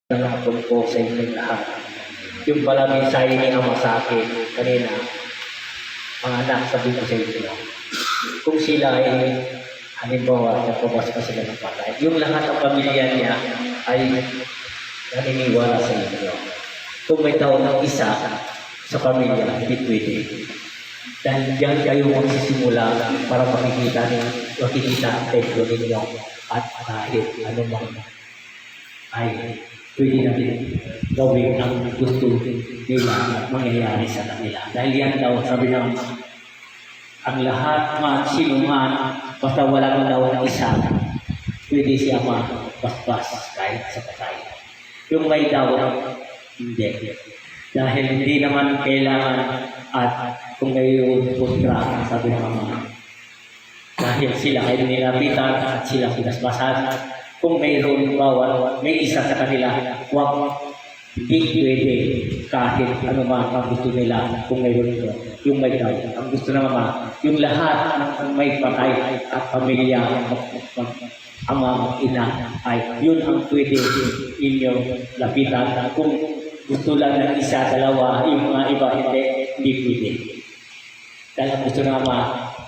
Hapon po sa inyong lahat. Yung pala mensahe ni Ama sa akin kanina, mga anak, sabi ko sa inyo, kung sila ay halimbawa, nagpabas pa sila ng patay, yung lahat ng pamilya niya ay naniniwala sa inyo. Kung may tao ng isa sa pamilya, hindi pwede. Dahil diyan kayo magsisimula para makikita ang templo ninyo at kahit anumang ay pwede natin gawin ang gusto nila mangyayari sa kanila. Dahil yan daw, sabi ng ang lahat man, sino man, basta wala kang daw ng isa, pwede siya mabasbas kahit sa patay. Yung may daw, hindi. Dahil hindi naman kailangan at kung ngayon kontra, sabi ng Ama, dahil sila ay nilapitan at sila pinasbasan, kung mayroon bawat may isa sa kanila, hindi pwede kahit ano man ang gusto nila kung mayroon ito. Yung may daw, ang gusto ng Ama, yung lahat ng may patay at pamilya, ama, ina, ay yun ang pwede inyong lapitan. Kung gusto lang ng isa, dalawa, yung mga iba, hindi pwede. Dahil ang gusto ng Ama,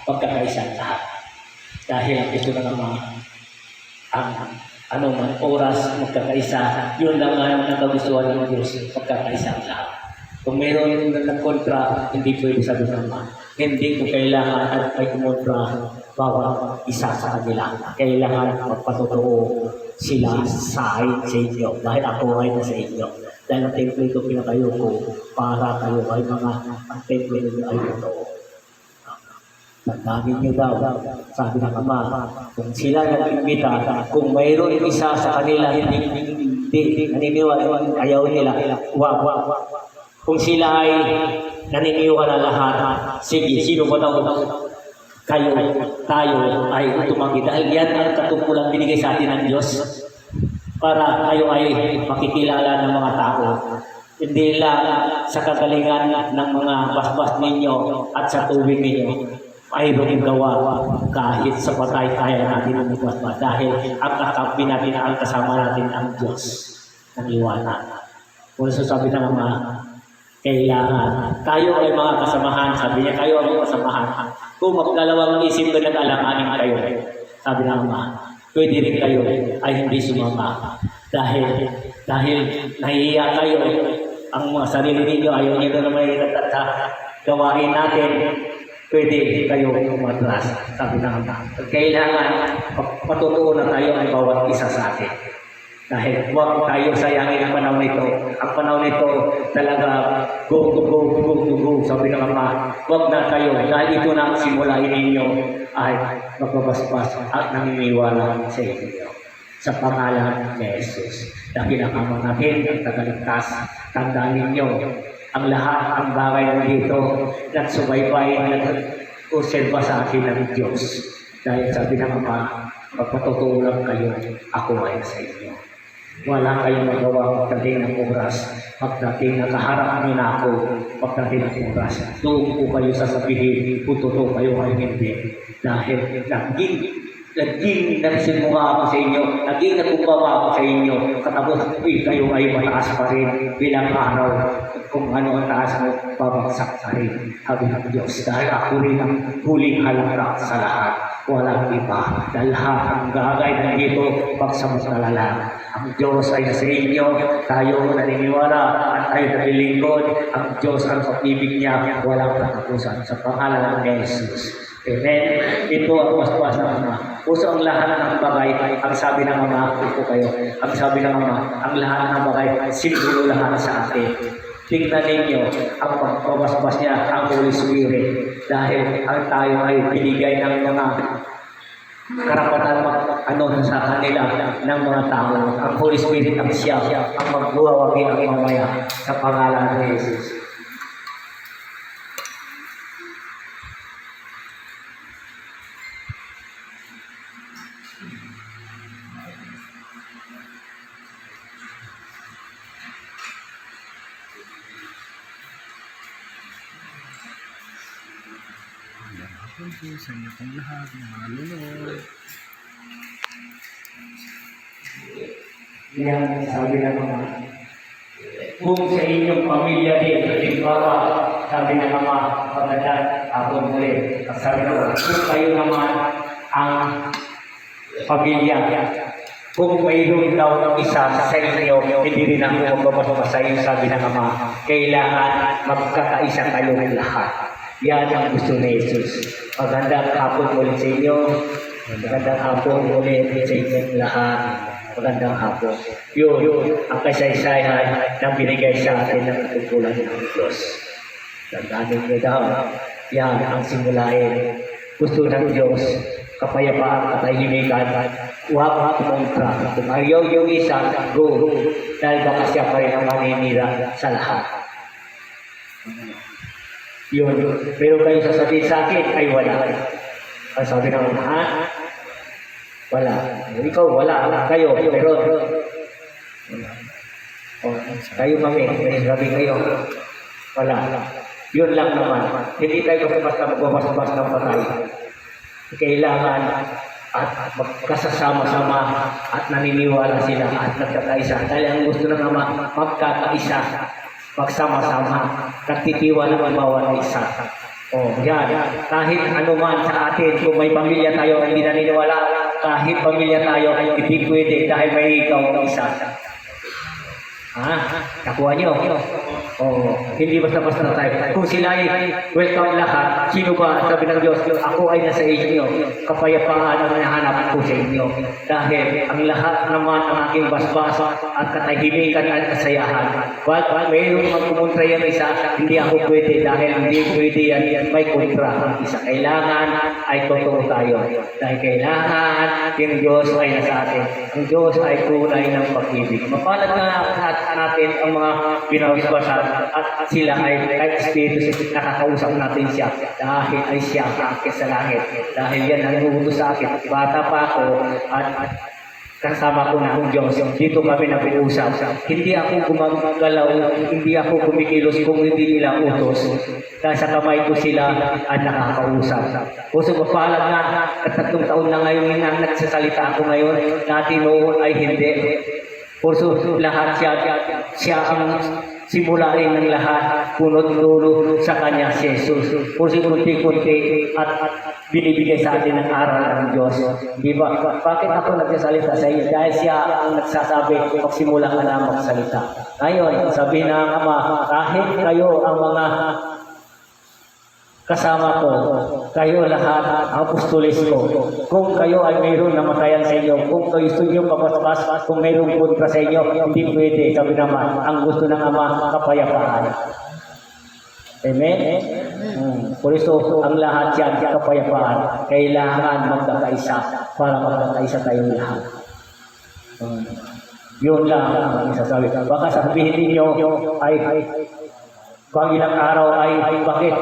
pagkakaisa lahat. Dahil ang gusto ng Ama, ang anong oras magkakaisa, yun lang ang nakagustuhan ng Diyos, magkakaisa ang lahat. Kung mayroon na nagkontra, hindi pwede sabi ng Ama. Hindi ko kailangan at may kumontra bawat isa sa kanila. Kailangan magpatotoo sila sa inyo. Dahil ako ay nasa inyo. Dahil ang templo ito pinatayo ko para kayo ay mga ang templo ito ay totoo. Tandaan niyo daw, sabi ng Ama, kung sila nag-imbita, kung mayroon isa sa kanila, hindi naniniwala, ayaw nila, wag. Kung sila ay naniniwala lahat, sige, sino ba daw kayo, tayo ay tumanggi. Dahil yan ang katungkulan binigay sa atin ng Diyos para kayo ay makikilala ng mga tao. Hindi lang sa kagalingan ng mga basbas ninyo at sa tubig ninyo. Mayroong gawa kahit sa patay kaya natin ang magpasma dahil ang kakampi natin ang kasama natin ang Diyos ng liwanag. Kung sasabi ng Ama, kailangan tayo ay mga kasamahan, sabi niya, kayo ang kasamahan. Kung magdalawang isip ka nag-alanganin kayo, sabi ng Ama, pwede rin kayo ay hindi sumama. Dahil nahihiya kayo, ang mga sarili ninyo, ayaw niyo na may gawain natin, pwede kayo umatras, sabi ng Ama. Kailangan patutuo na tayo ay bawat isa sa atin. Dahil huwag tayo sayangin ang panahon nito. Ang panahon nito talaga go, sabi ng Ama. Huwag na kayo, dahil ito na simulain ninyo ay magbabasbas at naniniwala sa inyo. Sa pangalan ni Jesus. Dahil ang Ama natin ang tagaligtas. Tandaan ninyo, ang lahat ang bagay ng dito nagsubaybay, nag-userba sa akin ng Diyos. Dahil sabi ng Ama, magpatutuo lang kayo, ako ay sa inyo. Wala kayong magawa pagdating ng oras, pagdating nakaharap niyo na ako, pagdating ng oras. Doon po kayo sasabihin, kung totoo kayo ay hindi. Dahil naging nagsimula ako sa inyo, naging nagkumpama ako sa inyo, katapos kayo ay mataas pa rin bilang araw. Kung ano ang taas mo, babagsak pa rin. Sabi ng Diyos, dahil ako rin ang huling halakak sa lahat. Walang iba. Dahil lahat ang gagay na dito, pagsamantala lang. Ang Diyos ay nasa inyo, tayo naniniwala at tayo nalilingkod. Ang Diyos ang pag-ibig niya, walang katapusan sa pangalan ng Jesus. Amen. Ito ang waswas ng Ama. Puso ang lahat ng bagay, ang sabi ng Ama, ito kayo, ang sabi ng Ama, ang lahat ng bagay, simbolo lahat sa atin. Tingnan ninyo ang pagpapaspas niya, ang Holy Spirit. Dahil ang tayo ay binigay ng mga karapatan sa kanila ng mga tao. Ang Holy Spirit ang siya, ang magbuwawagi ang mamaya sa pangalan ni Jesus. Thank you sa inyo pong lahat ng mga lunod. Yan sabi ng mga kung sa inyong pamilya din, halimbawa, sabi ng mga pagdadat, ako ulit, sabi ng mga, kung kayo naman ang pamilya, kung mayroon daw ng isa sa inyo, hindi rin ako magbabasa sa iyo, sabi ng mga, kailangan magkakaisa kayo ng lahat. Yan ang gusto ni Jesus. Magandang hapon ulit sa inyo. Magandang hapon ulit sa inyong lahat. Magandang hapon. Yun, ang kasaysayan na binigay sa atin ng tungkulan ng Diyos. Tandaan niyo daw, yan ang simulain. Gusto ng Diyos, kapayapaan, katahimikan, huwag kumontra. Kung ayaw yung isa, go. Dahil baka siya pa rin ang maninira sa lahat. Yun, pero kayo sasabihin sa akin, ay wala. Ang sabi naman, ha? Wala. Ikaw, wala. Kayo, meron. O, kayo mami, may sabi kayo. Wala. Yun lang naman. Hindi tayo basta magbabas-bas ng patay. Kailangan at magkasasama-sama at naniniwala sila at nagkakaisa. Dahil ang gusto ng Ama, magkakaisa. Magsama-sama. Nagtitiwala ang bawat isa. O, yan. Kahit anuman sa atin, kung may pamilya tayo hindi naniniwala, kahit pamilya tayo, hindi pwede dahil may ikaw ang isa. Ha? Nakuha niyo? Oo. Hindi basta-basta na tayo. Kung sila ay welcome lahat, sino ba? Sabi ng Diyos, ako ay nasa inyo. Kapayapaan ang nahanap ko sa inyo. Dahil ang lahat naman ng aking basbas at katahimikan at kasayahan. Wag mayroong magkumontra yan isa, hindi ako pwede dahil hindi pwede yan may kontra ang isa. Kailangan ay totoo tayo. Dahil kailangan yung Diyos ay nasa atin. Ang Diyos ay tunay ng pag-ibig. Mapalad na natin ang mga pinawasbasan at sila ay kahit Espiritu nakakausap natin siya dahil ay siya ang akin sa langit. Dahil yan ang umuutos sa akin. Bata pa ako at kasama ko na ang Diyos. Dito kami na pinusap. Hindi ako gumagalaw, hindi ako kumikilos kung hindi nila utos. Dahil sa kamay ko sila at nakakausap. Puso mapalad na at 3 taon na ngayon na nagsasalita ako ngayon. Dati noon ay hindi. Puso lahat siya ang simulain ng lahat, punot-dulo sa kanya si Jesus. Puso kunti-kunti at binibigay sa atin ng aral ng Diyos. Di ba? Bakit ako nagsasalita sa iyo? Dahil siya ang nagsasabi, magsimula ka na magsalita. Ngayon, sabi ng Ama, kahit kayo ang mga kasama ko, kayo lahat, apostolis ko. Kung kayo ay mayroon na matayan sa inyo, kung kayo gusto nyo mapaspas, kung mayroong kontra sa inyo, hindi pwede. Sabi naman, ang gusto ng Ama, kapayapaan. Amen? Por isso, ang lahat yan, kapayapaan. Kailangan magkakaisa para magkakaisa tayong lahat. Yun lang ang isasabi. Baka sabihin ninyo, ay, pag ilang araw ay bakit?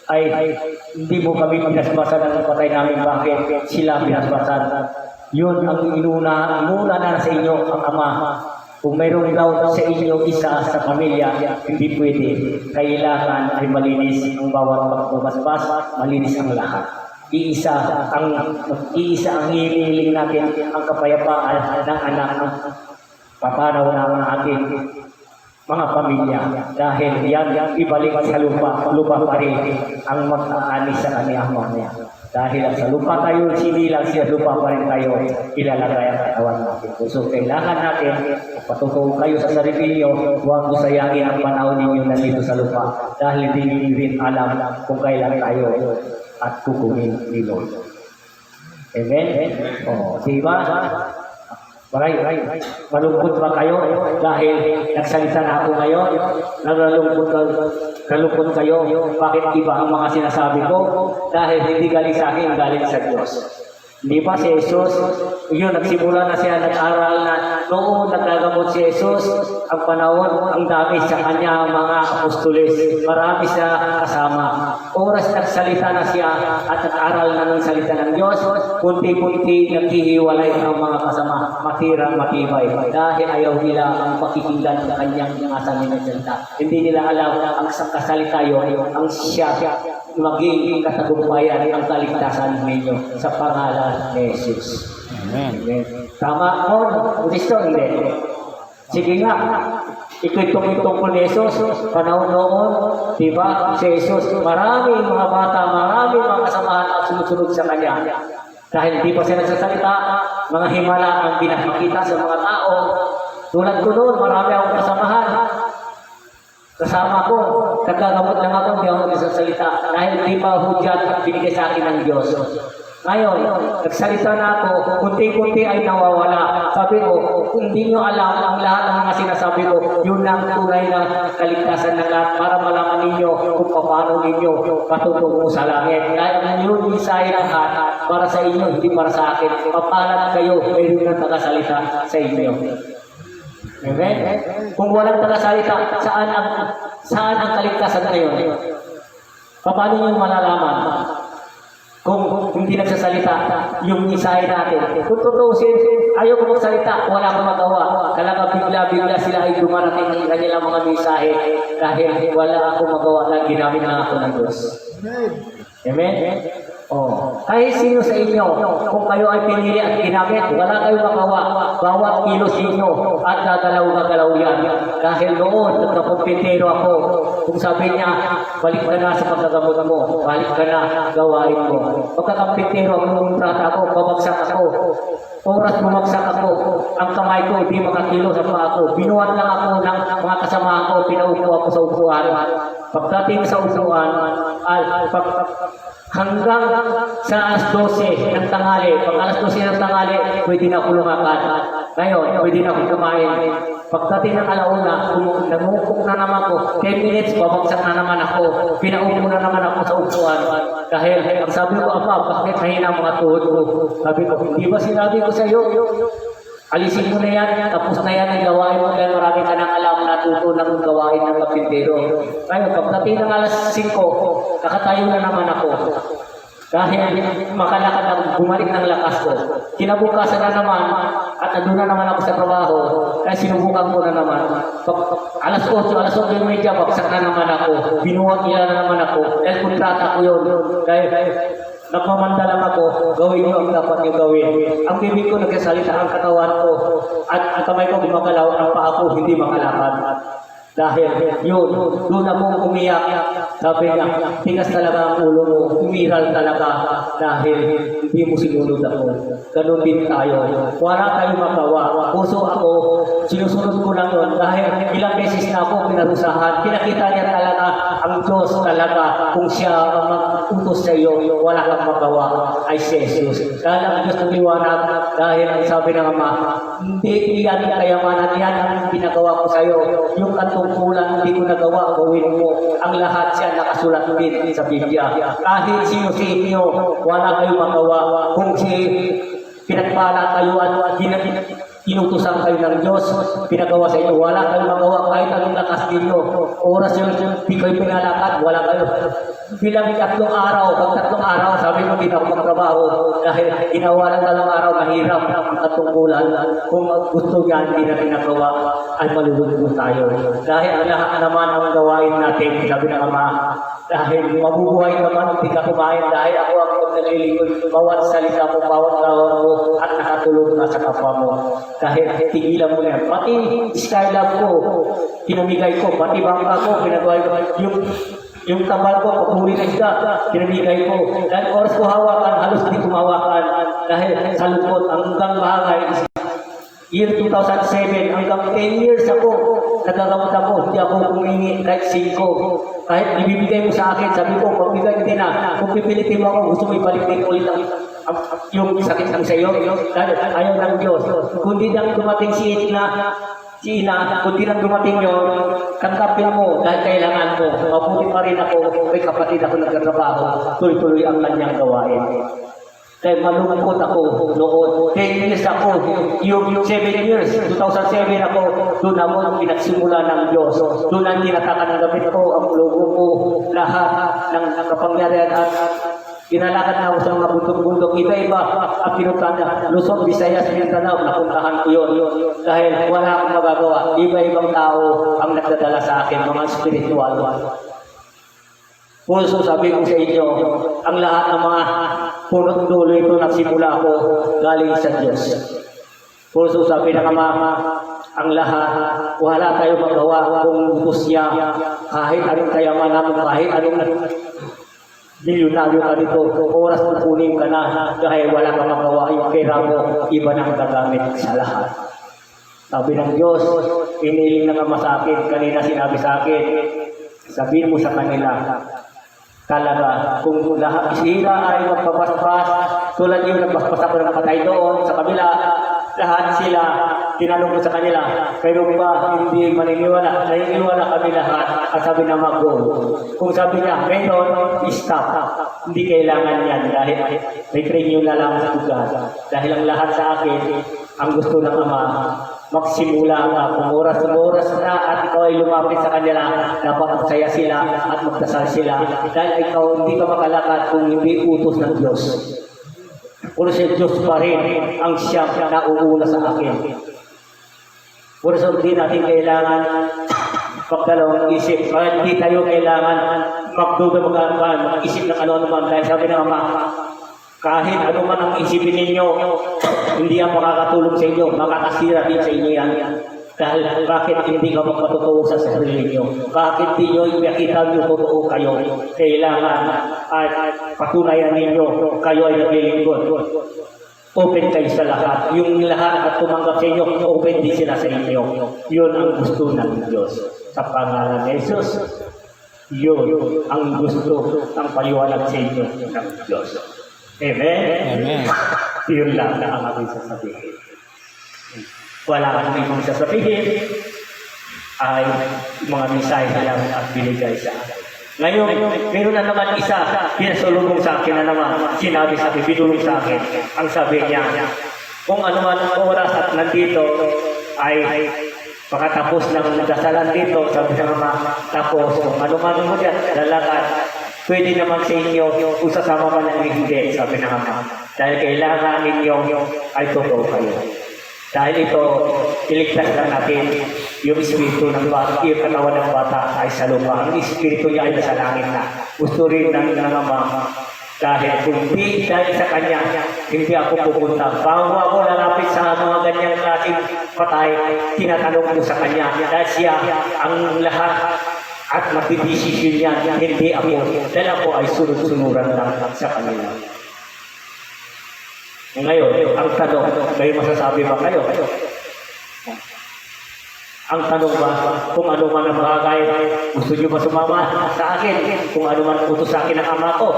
Ay hindi mo kami pinasbasan ng patay namin, bakit sila pinasbasan? Yun ang inuna na sa inyo ang Ama. Kung mayroong daw sa inyo isa sa pamilya, hindi pwede. Kailangan ay malinis ang bawat magbabasbas, malinis ang lahat. Iisa ang hinihiling natin, ang kapayapaan ng anak ng papanaw ng ating mga pamilya, dahil yan ibalik sa lupa pa rin ang mag-aanis sa kaniyang mamaya. Dahil sa lupa tayo sinilang, sa lupa pa rin tayo ilalagay ang katawan natin. So kailangan natin, patutuo kayo sa sarili niyo, huwag mo sayangin ang panahon ninyo na dito sa lupa, dahil hindi niyo rin alam kung kailan tayo at kukunin ni Lord. Amen? O, diba? Malungkot ba kayo dahil nagsalita na ako ngayon? Nalungkot kayo? Bakit iba ang mga sinasabi ko? Dahil hindi galing sa akin, galing sa Diyos. Di ba si Jesus, yun, nagsimula na siya, nag-aral na noong nagagamot si Jesus, ang panahon, ang dami sa kanya mga apostoles, marami siya kasama. Oras nagsalita na siya at nag-aral na ng salita ng Diyos, kunti-kunti naghihiwalay ang mga kasama, matirang matibay. Dahil ayaw nila ang pakikinggan ng kanyang mga salita. Hindi nila alam na ang kasalita yun, ang siya maging katagumpayan ang kaligtasan ninyo sa pangalan ni Jesus. Amen. Amen. Tama mo, Kristo, hindi. Sige nga, ikwentong tungkol ni Jesus, panahon noon, di ba, si Jesus, marami mga bata, marami mga kasamahan at sunod-sunod sa Kanya. Dahil di pa siya nagsasalita, mga himala ang pinapakita sa mga tao. Tulad ko noon, marami akong kasamahan. Kasama ko, nagkagamot lang ako, hindi ako nagsasalita. Dahil di pa hudyat at binigay sa akin ng Diyos. Ngayon, nagsalita na ako, kunti-kunti ay nawawala. Sabi ko, kung hindi nyo alam ang lahat ng mga sinasabi ko, yun ang tunay na kaligtasan ng lahat para malaman ninyo kung paano ninyo patutungo sa langit. Dahil yun isay lahat para sa inyo, hindi para sa akin. Papalat kayo, mayroon ng tagasalita sa inyo. Amen? Kung walang tagasalita, saan ang kaligtasan ngayon? Paano nyo malalaman? Kung hindi nagsasalita, yung isay natin. Kung tutusin, ayaw ko magsalita, wala akong magawa. Talaga bigla-bigla sila ay dumarating ng kanilang mga mensahe dahil wala akong magawa na ginamit na ako ng Diyos. Amen? Oh. Kahit sino sa inyo, kung kayo ay pinili at ginamit, wala kayong magawa. Bawat kilos ninyo at gagalaw-gagalaw yan. Dahil noon, nagkakumpintero ako. Kung sabi niya, balik ka na sa pagkagamot mo, balik ka na, gawain mo. Pagkakampintero ako, kontrata ako, babagsak ako. Oras bumagsak ako, ang kamay ko hindi makakilo sa paa ko. Binuhat lang ako ng mga kasama ko, pinaupo ako sa upuan. Pagdating sa upuan, hanggang sa alas 12 ng tanghali. Pag alas 12 ng tanghali, pwede na ako lumakad. Ngayon, pwede na ako kumain. Pagdating ng alauna, namupok na naman ako. 10 minutes, babagsak na naman ako. Pinaupo na naman ako sa upuan. Dahil, ang sabi ko, bakit mahina ang mga tuhod ko? Sabi ko, hindi ba sinabi ko sa iyo? Alisin mo na yan, tapos na yan ang gawain mo dahil marami ka nang alam na tutunan ng gawain ng kapintero. Ngayon, pagdating ng alas 5, kakatayo na naman ako. Dahil makalakad ako, bumalik ng lakas ko. Kinabukasan na naman, at nandun na naman ako sa trabaho, kaya sinubukan ko na naman. Alas 8, alas 8:30, bagsak na naman ako. Binuhat nila na naman ako. Dahil kontrata ko yun. Dahil nagmamandala ako, gawin nyo ang dapat nyo gawin. Ang bibig ko nagsasalita, ang katawan ko, at ang kamay ko gumagalaw, ang paa ko hindi makalakad. Dahil yun, doon ako umiyak. Sabi niya, tigas talaga ang ulo mo, umiral talaga dahil hindi mo sinunod ako. Ganun din tayo. Wala tayong magawa. Puso ako, sinusunod ko lang yun dahil ilang beses na ako pinarusahan. Pinakita niya talaga ang Diyos talaga kung siya ang mag-utos sa iyo, wala kang magawa ay si Jesus. Dahil ang Diyos ng liwanag, dahil ang sabi ng Ama, hindi yan kayamanan, yan ang pinagawa ko sa iyo. Yung katungkulan, hindi ko nagawa, gawin mo. Ang lahat siya nakasulat din sa Biblia. Kahit sino sa inyo, wala kayong magawa. Kung pinagpala kayo at inutusan kayo ng Diyos, pinagawa sa inyo, wala kayong magawa kahit anong lakas ninyo. Oras yun, di kayo pinalakad, wala kayo. Bilang 3 araw, pag 3 araw, sabi ko, hindi na ako magtrabaho. Dahil ginawa lang 3 araw, mahirap ang katungkulan. Kung gusto yan, hindi na pinagawa, ay malulunod tayo. Dahil ang lahat naman ang gawain natin, sabi ng Ama, dahil mabubuhay naman, hindi ka kumain, dahil ako ang naglilingkod, bawat salita mo, bawat gawa mo, at nakatulog na sa kapwa mo. Dahil tigilan mo yan. Pati skylab ko, pinamigay ko, pati bangka ko, pinagawa ko, yung tabal ko, pagmuli na isda, pinamigay ko. Dahil oras ko hawakan, halos hindi kumawakan. Dahil sa lungkot, hanggang bahagay, year 2007, hanggang 10 years ako, nagagamot ako, hindi ako humingi kahit 5. Kahit ibibigay mo sa akin, sabi ko, pagbigay hindi na. Kung pipilitin mo ako, gusto mo ibalik din ulit yung sakit ng sa iyo. Dahil ayaw ng Diyos. Kung di lang dumating si Ina, kung di lang dumating yun, kantapin mo dahil kailangan mo. Mabuti pa rin ako, may kapatid ako nagtatrabaho, tuloy-tuloy ang kanyang gawain. Dahil malungkot ako noon. 10 years ako, yung 7 years, 2007 ako, doon ako pinagsimula ng Diyos. Doon ang tinatakan ng gamit ko, ang logo ko, lahat ng kapangyarihan at kinalakad na ako sa mga bundok-bundok. Iba-iba ang pinuntahan na Luzon, Visayas, Mindanao, napuntahan ko yun. Dahil wala akong magagawa. Iba-ibang tao ang nagdadala sa akin, mga spiritual. Puso, sabi ko sa inyo, ang lahat ng mga punot dulo ito nagsimula ako galing sa Diyos. Puso sabi ng Ama, ang lahat, wala tayo magawa kung gusto niya, kahit anong kayamanan, kahit anong milyonaryo ka dito, oras na kunin ka na, dahil wala kang magawa, yung pera mo, iba na gagamit sa lahat. Sabi ng Diyos, iniling ng Ama sa akin, kanina sinabi sa akin, sabihin mo sa kanila, talaga, kung lahat sila ay magpapaspas, tulad yung nagpaspas ako ng patay doon, sa kabila, lahat sila, tinanong ko sa kanila, pero ba hindi naniniwala kami lahat, at sabi na mag-go. Kung sabi niya, meron, stop. Hindi kailangan yan, dahil may premium na lang sa tugas. Dahil ang lahat sa akin, ang gusto ng Ama, magsimula ka, kung oras na at ikaw ay lumapit sa kanila, dapat magsaya sila at magdasal sila. Dahil ikaw hindi ka makalakad kung hindi utos ng Diyos. Puro si Diyos pa rin ang siyang nauuna sa akin. Puro sa hindi natin kailangan magdalawang isip. Kaya hindi tayo kailangan mag-isip ng ano naman. Dahil sabi ng Ama, kahit ano man ang isipin ninyo, hindi yan makakatulong sa inyo, makakasira din sa inyo yan. Dahil bakit hindi ka magpatotoo sa sarili ninyo? Bakit di nyo ipakita nyo totoo kayo? Kailangan at patunayan ninyo, kayo ay naglilingkod. Open kayo sa lahat. Yung lahat at tumanggap sa inyo, open din sila sa inyo. Yun ang gusto ng Diyos. Sa pangalan ni Jesus, yun ang gusto ng paliwanag sa inyo ng Diyos. Amen? Amen. Yun lang na ang aking sasabihin. Wala kang ibang sasabihin ay mga mensahe lang at binigay sa akin. Ngayon, meron na naman isa, pinasulubong sa akin na naman, sinabi sa akin, binulong sa akin, ang sabi niya, kung ano man ang oras at nandito ay pagkatapos ng dasalan dito, sabi ng Ama, tapos kung ano man mo dyan, lalakad, pwede naman sa inyo kung sasama man ang hindi, sabi ng Ama. Dahil kailangan ninyo ay totoo kayo. Dahil ito, iligtas lang natin yung espiritu ng bata, yung katawan ng bata ay sa lupa. Ang espiritu niya ay nasa langit na. Gusto rin ng Ama. Dahil kung di dahil sa Kanya, hindi ako pupunta. Bago ako lalapit sa mga ganyang klaseng patay, tinatanong ko sa Kanya. Dahil siya ang lahat at magdidesisyon niya, hindi ako. Dahil ako ay sunod-sunuran lang sa kanila. Ngayon, ang tanong, may masasabi ba kayo? Ang tanong ba, kung ano man ang bagay, gusto nyo ba sumama sa akin? Kung ano man utos sa akin ng Ama ko?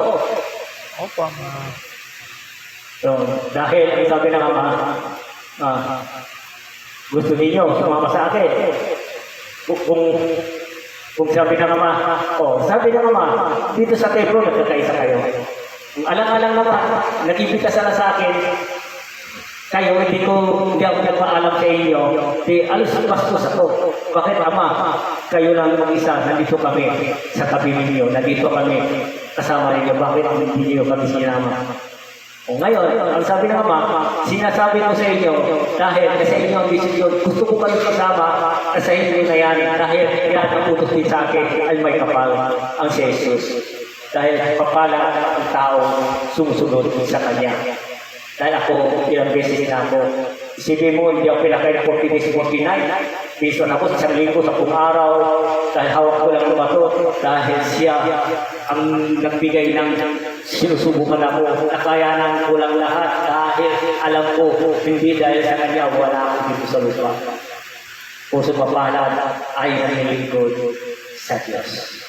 Opo. So, dahil sabi ng Ama, gusto niyo sumama sa akin. Kung sabi ng Ama, sabi ng Ama, dito sa templo, nagkakaisa kayo. Kung alang-alang naman, nag-ibig ka sana sa akin, kayo, hindi ako nagpaalam sa inyo, di alos bastos ako. Bakit Ama? Kayo lang mag-isa, nandito kami sa tabi ninyo, nandito kami kasama ninyo. Bakit hindi niyo kami sinama? O ngayon, ang sabi ng Ama, sinasabi ko sa inyo, dahil sa inyo ang desisyon, gusto ko kayo kasama, sa inyo na yan, dahil yan ang utos din sa akin, ay may kapal ang si Jesus. Dahil papala ang tao sumusunod sa Kanya. Dahil ako, ilang beses na ako, isipin mo, hindi ako pinakain 40 days, 49. Piso na ako sa isang linggo, sa araw, dahil hawak ko lang lumato, dahil siya ang nagbigay ng sinusubukan ako, nakayanan ko lang lahat, dahil alam ko, hindi dahil sa Kanya, wala ako dito sa lupa. Puso mapalad ay nilingkod sa Diyos.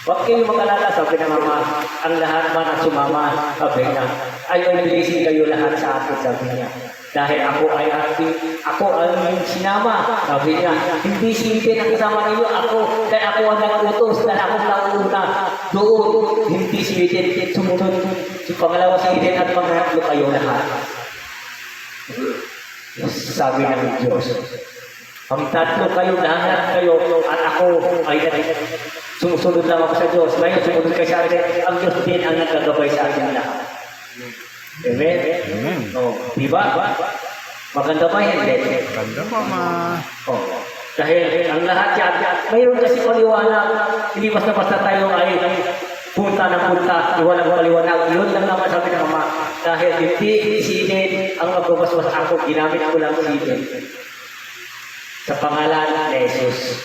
Huwag kayong mag-alala, sabi ng Ama, ang lahat man at sumama, sabi niya, ay bilisin kayo lahat sa akin, sabi niya. Dahil ako ang sinama, sabi niya, hindi silipin ang kasama ninyo, dahil ako ang nag-utos, dahil ako nauna doon, hindi silipin, sumunod, pangalawa silipin at pangalawa kayo lahat. Sabi ng Diyos, ang tatlo kayo, lahat kayo, at ako ay sumusunod lang ako sa Diyos. Ngayon, sumunod kayo sa akin, ang Diyos din ang nagkagabay sa akin lahat. Amen? Amen. Diba? Maganda ba yan? Maganda po, Ma. Dahil ang lahat yan, mayroon kasi paliwanag, hindi basta-basta tayo ay punta ng punta, iwalang paliwanag. Yun lang naman sabi ng Ama. Dahil hindi isinin ang magbabaswas ako, ginamit ko lang isinin. Sa pangalan ni Jesus.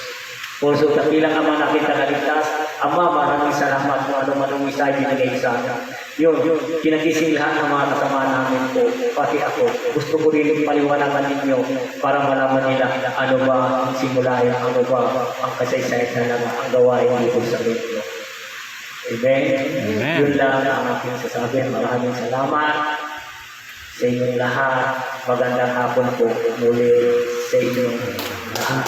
Puso kapilang Ama na kita naligtas. Ama, maraming salamat kung ano man ang isa binigay sa akin. Yun, kinagising lahat ng mga kasama namin po, pati ako. Gusto ko rin paliwanagan ninyo para malaman nila ano ba ang simulayan, ano ba ang kasaysayan na ang gawain dito sa mundo. Amen? Amen. Yun lang ang aking sasabihin. Maraming salamat sa inyong lahat. Magandang hapon po muli sa inyong lahat.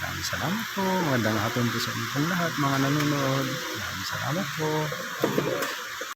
Maraming salamat po. Magandang hapon po sa inyong lahat, mga nanonood. Maraming salamat po.